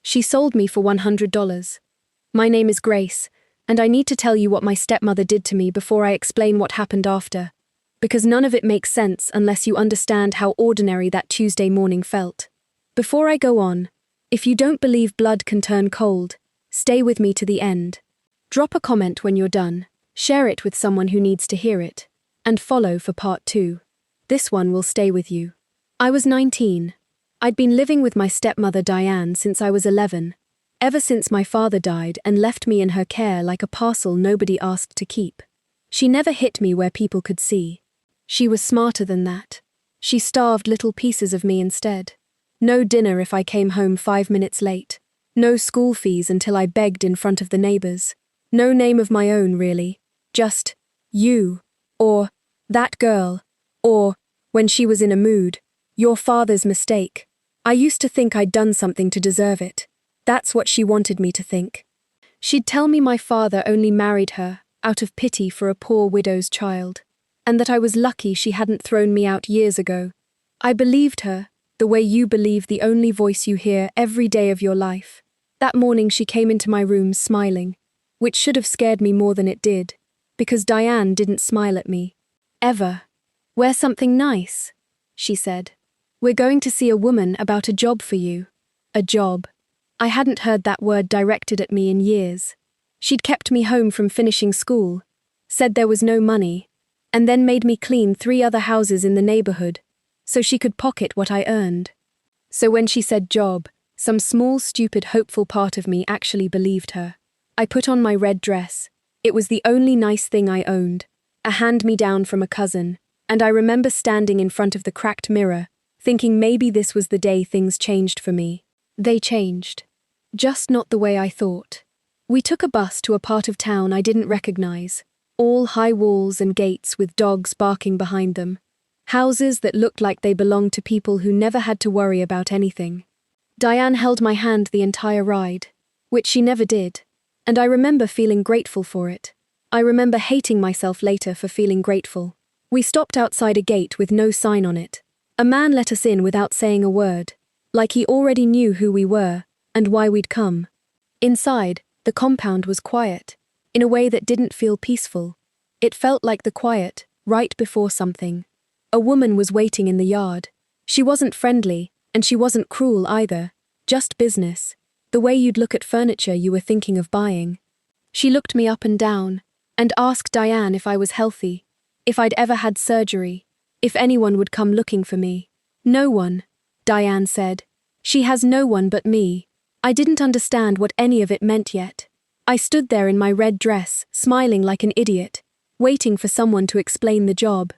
She sold me for $100. My name is Grace, and I need to tell you what my stepmother did to me before I explain what happened after, because none of it makes sense unless you understand how ordinary that Tuesday morning felt. Before I go on, if you don't believe blood can turn cold, stay with me to the end. Drop a comment when you're done, share it with someone who needs to hear it, and follow for part 2. This one will stay with you. I was 19. I'd been living with my stepmother Diane since I was 11, ever since my father died and left me in her care like a parcel nobody asked to keep. She never hit me where people could see. She was smarter than that. She starved little pieces of me instead. No dinner if I came home 5 minutes late. No school fees until I begged in front of the neighbors. No name of my own, really. Just, you, or, that girl, or, when she was in a mood, your father's mistake. I used to think I'd done something to deserve it. That's what she wanted me to think. She'd tell me my father only married her out of pity for a poor widow's child, and that I was lucky she hadn't thrown me out years ago. I believed her, the way you believe the only voice you hear every day of your life. That morning she came into my room smiling, which should have scared me more than it did, because Diane didn't smile at me. Ever. Wear something nice, she said. We're going to see a woman about a job for you. A job. I hadn't heard that word directed at me in years. She'd kept me home from finishing school, said there was no money, and then made me clean 3 other houses in the neighborhood, so she could pocket what I earned. So when she said job, some small, stupid, hopeful part of me actually believed her. I put on my red dress. It was the only nice thing I owned, a hand-me-down from a cousin, and I remember standing in front of the cracked mirror, thinking maybe this was the day things changed for me. They changed. Just not the way I thought. We took a bus to a part of town I didn't recognize, all high walls and gates with dogs barking behind them. Houses that looked like they belonged to people who never had to worry about anything. Diane held my hand the entire ride, which she never did, and I remember feeling grateful for it. I remember hating myself later for feeling grateful. We stopped outside a gate with no sign on it. A man let us in without saying a word, like he already knew who we were and why we'd come. Inside, the compound was quiet, in a way that didn't feel peaceful. It felt like the quiet, right before something. A woman was waiting in the yard. She wasn't friendly, and she wasn't cruel either, just business, the way you'd look at furniture you were thinking of buying. She looked me up and down, and asked Diane if I was healthy, if I'd ever had surgery, if anyone would come looking for me. No one, Diane said. She has no one but me. I didn't understand what any of it meant yet. I stood there in my red dress, smiling like an idiot, waiting for someone to explain the job.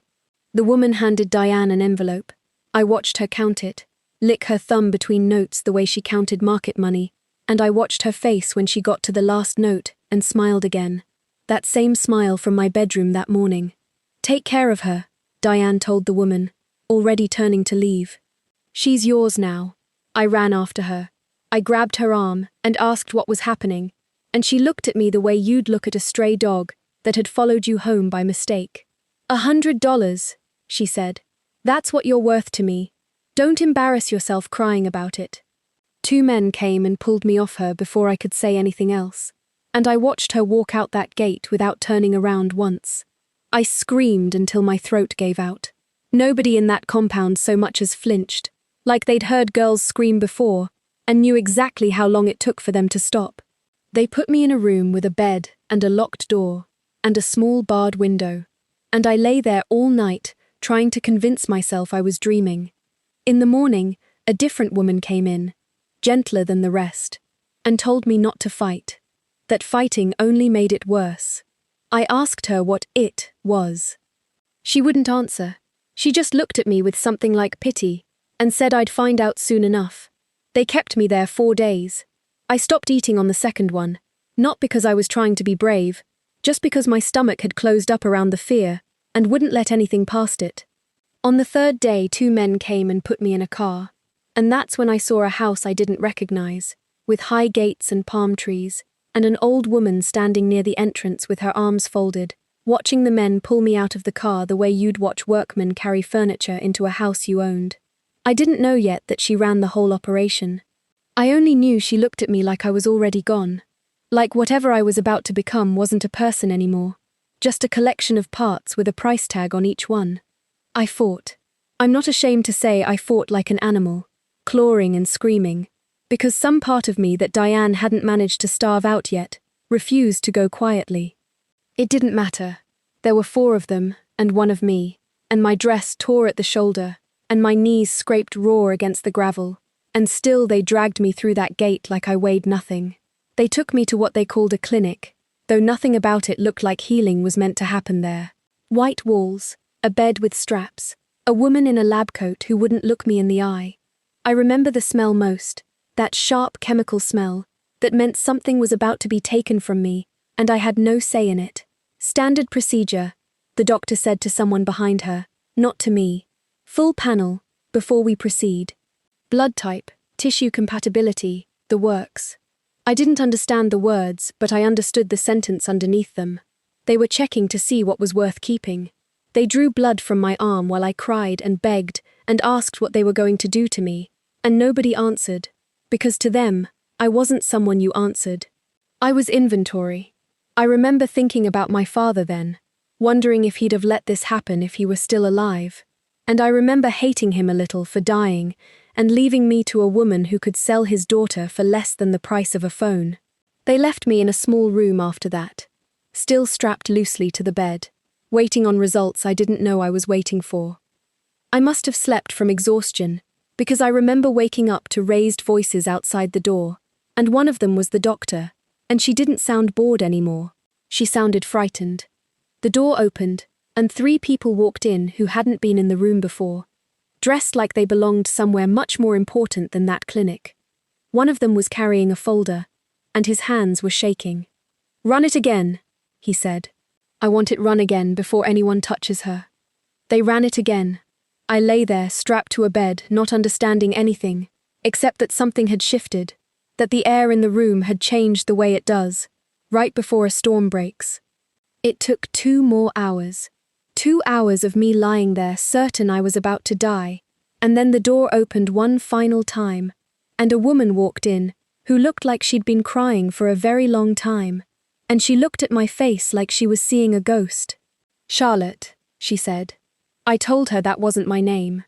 The woman handed Diane an envelope. I watched her count it, lick her thumb between notes the way she counted market money, and I watched her face when she got to the last note and smiled again. That same smile from my bedroom that morning. Take care of her, Diane told the woman, already turning to leave. She's yours now. I ran after her. I grabbed her arm and asked what was happening, and she looked at me the way you'd look at a stray dog that had followed you home by mistake. $100, she said. That's what you're worth to me. Don't embarrass yourself crying about it. 2 men came and pulled me off her before I could say anything else, and I watched her walk out that gate without turning around once. I screamed until my throat gave out. Nobody in that compound so much as flinched, like they'd heard girls scream before, and knew exactly how long it took for them to stop. They put me in a room with a bed and a locked door, and a small barred window, and I lay there all night, trying to convince myself I was dreaming. In the morning, a different woman came in, gentler than the rest, and told me not to fight, that fighting only made it worse. I asked her what it was. She wouldn't answer. She just looked at me with something like pity, and said I'd find out soon enough. They kept me there 4 days. I stopped eating on the second one, not because I was trying to be brave, just because my stomach had closed up around the fear, and wouldn't let anything past it. On the 3rd day, 2 men came and put me in a car, and that's when I saw a house I didn't recognize, with high gates and palm trees, and an old woman standing near the entrance with her arms folded, watching the men pull me out of the car the way you'd watch workmen carry furniture into a house you owned. I didn't know yet that she ran the whole operation. I only knew she looked at me like I was already gone. Like whatever I was about to become wasn't a person anymore. Just a collection of parts with a price tag on each one. I fought. I'm not ashamed to say I fought like an animal, clawing and screaming, because some part of me that Diane hadn't managed to starve out yet refused to go quietly. It didn't matter. There were 4 of them, and 1 of me, and my dress tore at the shoulder, and my knees scraped raw against the gravel, and still they dragged me through that gate like I weighed nothing. They took me to what they called a clinic, though nothing about it looked like healing was meant to happen there. White walls, a bed with straps, a woman in a lab coat who wouldn't look me in the eye. I remember the smell most, that sharp chemical smell, that meant something was about to be taken from me, and I had no say in it. Standard procedure, the doctor said to someone behind her, not to me. Full panel, before we proceed. Blood type, tissue compatibility, the works. I didn't understand the words, but I understood the sentence underneath them. They were checking to see what was worth keeping. They drew blood from my arm while I cried and begged and asked what they were going to do to me, and nobody answered, because to them, I wasn't someone you answered. I was inventory. I remember thinking about my father then, wondering if he'd have let this happen if he were still alive. And I remember hating him a little for dying and leaving me to a woman who could sell his daughter for less than the price of a phone. They left me in a small room after that, still strapped loosely to the bed, waiting on results I didn't know I was waiting for. I must have slept from exhaustion, because I remember waking up to raised voices outside the door, and one of them was the doctor, and she didn't sound bored anymore. She sounded frightened. The door opened, and 3 people walked in who hadn't been in the room before, dressed like they belonged somewhere much more important than that clinic. One of them was carrying a folder, and his hands were shaking. "Run it again," he said. "I want it run again before anyone touches her." They ran it again. I lay there, strapped to a bed, not understanding anything, except that something had shifted, that the air in the room had changed the way it does, right before a storm breaks. It took 2 more hours. 2 hours of me lying there, certain I was about to die, and then the door opened one final time, and a woman walked in, who looked like she'd been crying for a very long time, and she looked at my face like she was seeing a ghost. "Charlotte," she said. I told her that wasn't my name.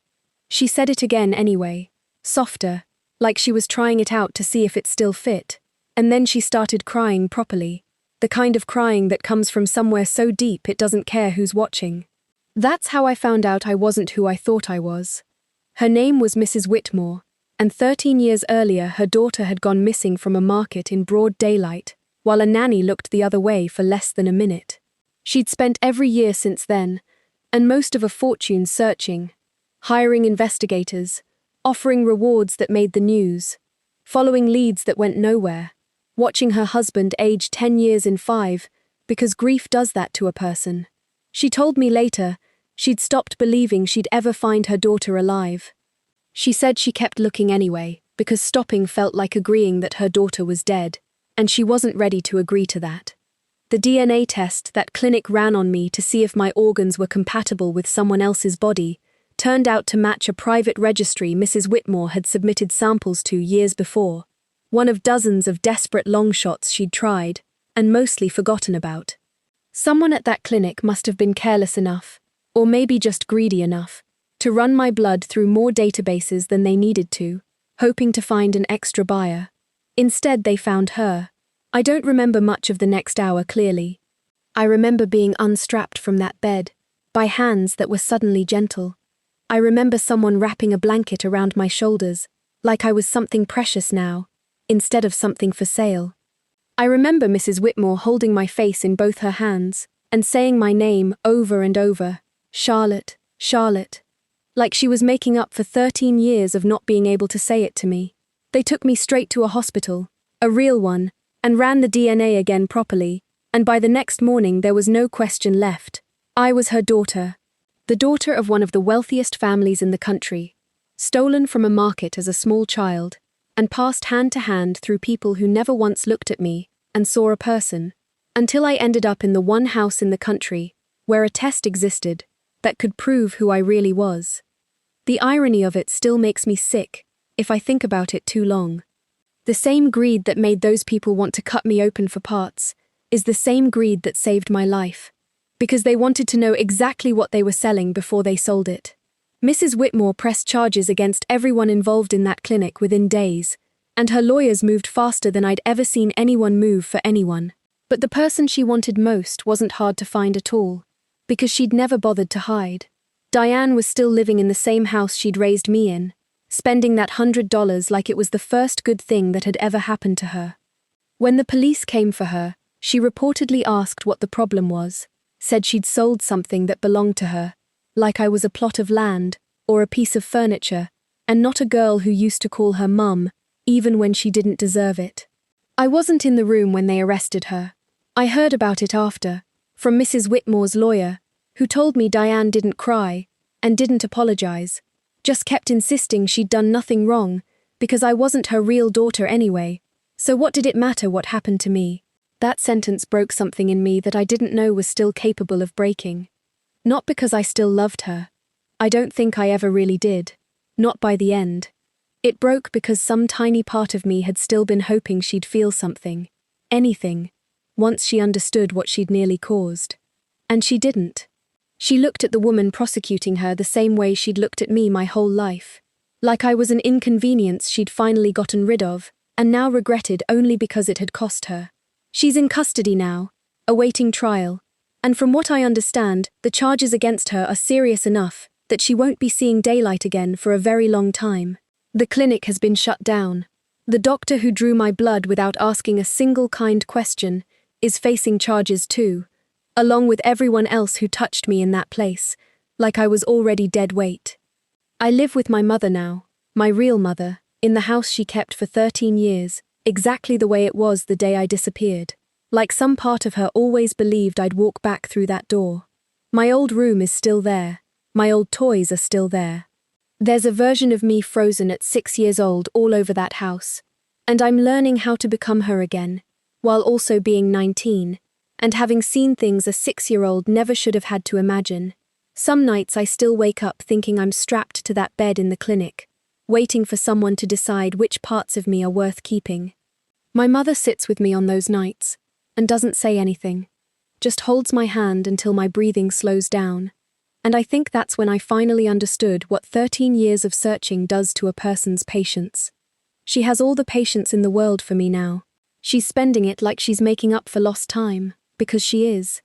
She said it again anyway, softer, like she was trying it out to see if it still fit, and then she started crying properly, the kind of crying that comes from somewhere so deep it doesn't care who's watching. That's how I found out I wasn't who I thought I was. Her name was Mrs. Whitmore, and 13 years earlier her daughter had gone missing from a market in broad daylight, while a nanny looked the other way for less than a minute. She'd spent every year since then, and most of a fortune searching, hiring investigators, offering rewards that made the news, following leads that went nowhere, watching her husband age 10 years in 5, because grief does that to a person. She told me later she'd stopped believing she'd ever find her daughter alive. She said she kept looking anyway, because stopping felt like agreeing that her daughter was dead, and she wasn't ready to agree to that. The DNA test that clinic ran on me to see if my organs were compatible with someone else's body turned out to match a private registry Mrs. Whitmore had submitted samples to years before, one of dozens of desperate long shots she'd tried, and mostly forgotten about. Someone at that clinic must have been careless enough, or maybe just greedy enough, to run my blood through more databases than they needed to, hoping to find an extra buyer. Instead, they found her. I don't remember much of the next hour clearly. I remember being unstrapped from that bed, by hands that were suddenly gentle. I remember someone wrapping a blanket around my shoulders, like I was something precious now, instead of something for sale. I remember Mrs. Whitmore holding my face in both her hands, and saying my name over and over, "Charlotte, Charlotte," like she was making up for 13 years of not being able to say it to me. They took me straight to a hospital, a real one, and ran the DNA again properly, and by the next morning there was no question left. I was her daughter, the daughter of one of the wealthiest families in the country, stolen from a market as a small child, and passed hand to hand through people who never once looked at me and saw a person, until I ended up in the one house in the country where a test existed that could prove who I really was. The irony of it still makes me sick if I think about it too long. The same greed that made those people want to cut me open for parts is the same greed that saved my life, because they wanted to know exactly what they were selling before they sold it. Mrs. Whitmore pressed charges against everyone involved in that clinic within days, and her lawyers moved faster than I'd ever seen anyone move for anyone. But the person she wanted most wasn't hard to find at all, because she'd never bothered to hide. Diane was still living in the same house she'd raised me in, spending that $100 like it was the first good thing that had ever happened to her. When the police came for her, she reportedly asked what the problem was, said she'd sold something that belonged to her, like I was a plot of land or a piece of furniture, and not a girl who used to call her mum, even when she didn't deserve it. I wasn't in the room when they arrested her. I heard about it after, from Mrs. Whitmore's lawyer, who told me Diane didn't cry and didn't apologize, just kept insisting she'd done nothing wrong because I wasn't her real daughter anyway, so what did it matter what happened to me? That sentence broke something in me that I didn't know was still capable of breaking. Not because I still loved her. I don't think I ever really did. Not by the end. It broke because some tiny part of me had still been hoping she'd feel something. Anything. Once she understood what she'd nearly caused. And she didn't. She looked at the woman prosecuting her the same way she'd looked at me my whole life. Like I was an inconvenience she'd finally gotten rid of, and now regretted only because it had cost her. She's in custody now, awaiting trial, and from what I understand, the charges against her are serious enough that she won't be seeing daylight again for a very long time. The clinic has been shut down. The doctor who drew my blood without asking a single kind question is facing charges too, along with everyone else who touched me in that place, like I was already dead weight. I live with my mother now, my real mother, in the house she kept for 13 years, exactly the way it was the day I disappeared. Like some part of her always believed I'd walk back through that door. My old room is still there. My old toys are still there. There's a version of me frozen at 6 years old all over that house, and I'm learning how to become her again, while also being 19, and having seen things a 6-year-old never should have had to imagine. Some nights I still wake up thinking I'm strapped to that bed in the clinic, waiting for someone to decide which parts of me are worth keeping. My mother sits with me on those nights, and doesn't say anything, just holds my hand until my breathing slows down. And I think that's when I finally understood what 13 years of searching does to a person's patience. She has all the patience in the world for me now. She's spending it like she's making up for lost time, because she is.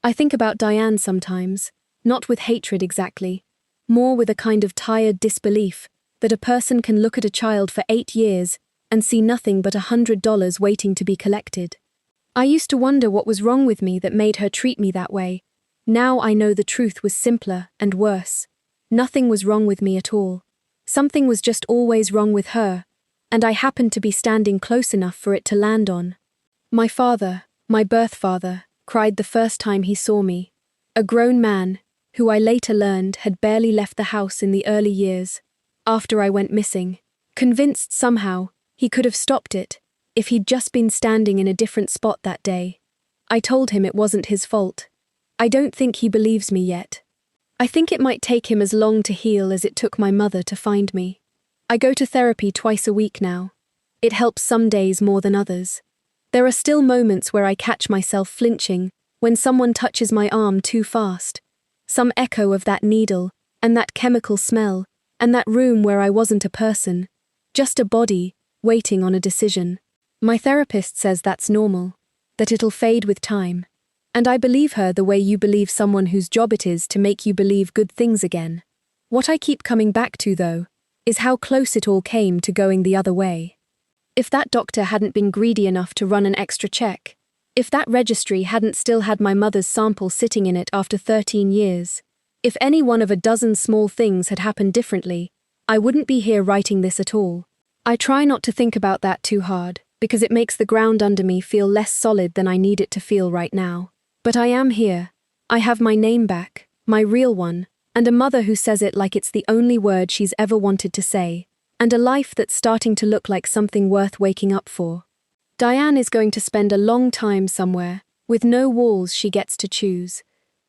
I think about Diane sometimes, not with hatred exactly, more with a kind of tired disbelief that a person can look at a child for 8 years and see nothing but $100 waiting to be collected. I used to wonder what was wrong with me that made her treat me that way. Now I know the truth was simpler and worse. Nothing was wrong with me at all. Something was just always wrong with her, and I happened to be standing close enough for it to land on. My father, my birth father, cried the first time he saw me. A grown man, who I later learned had barely left the house in the early years, after I went missing, convinced somehow he could have stopped it if he'd just been standing in a different spot that day. I told him it wasn't his fault. I don't think he believes me yet. I think it might take him as long to heal as it took my mother to find me. I go to therapy twice a week now. It helps some days more than others. There are still moments where I catch myself flinching when someone touches my arm too fast. Some echo of that needle, and that chemical smell, and that room where I wasn't a person, just a body, waiting on a decision. My therapist says that's normal, that it'll fade with time. And I believe her the way you believe someone whose job it is to make you believe good things again. What I keep coming back to, though, is how close it all came to going the other way. If that doctor hadn't been greedy enough to run an extra check, if that registry hadn't still had my mother's sample sitting in it after 13 years, if any one of a dozen small things had happened differently, I wouldn't be here writing this at all. I try not to think about that too hard, because it makes the ground under me feel less solid than I need it to feel right now. But I am here. I have my name back, my real one, and a mother who says it like it's the only word she's ever wanted to say, and a life that's starting to look like something worth waking up for. Diane is going to spend a long time somewhere, with no walls she gets to choose,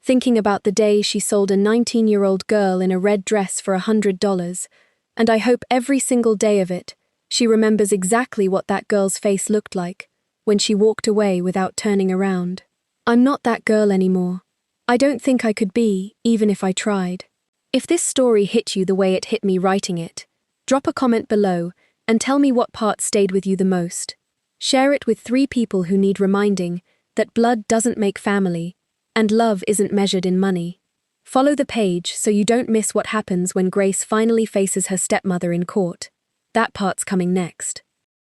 thinking about the day she sold a 19-year-old girl in a red dress for $100, and I hope every single day of it, She remembers exactly what that girl's face looked like when she walked away without turning around. I'm not that girl anymore. I don't think I could be, even if I tried. If this story hit you the way it hit me writing it, drop a comment below and tell me what part stayed with you the most. Share it with 3 people who need reminding that blood doesn't make family and love isn't measured in money. Follow the page so you don't miss what happens when Grace finally faces her stepmother in court. That part's coming next.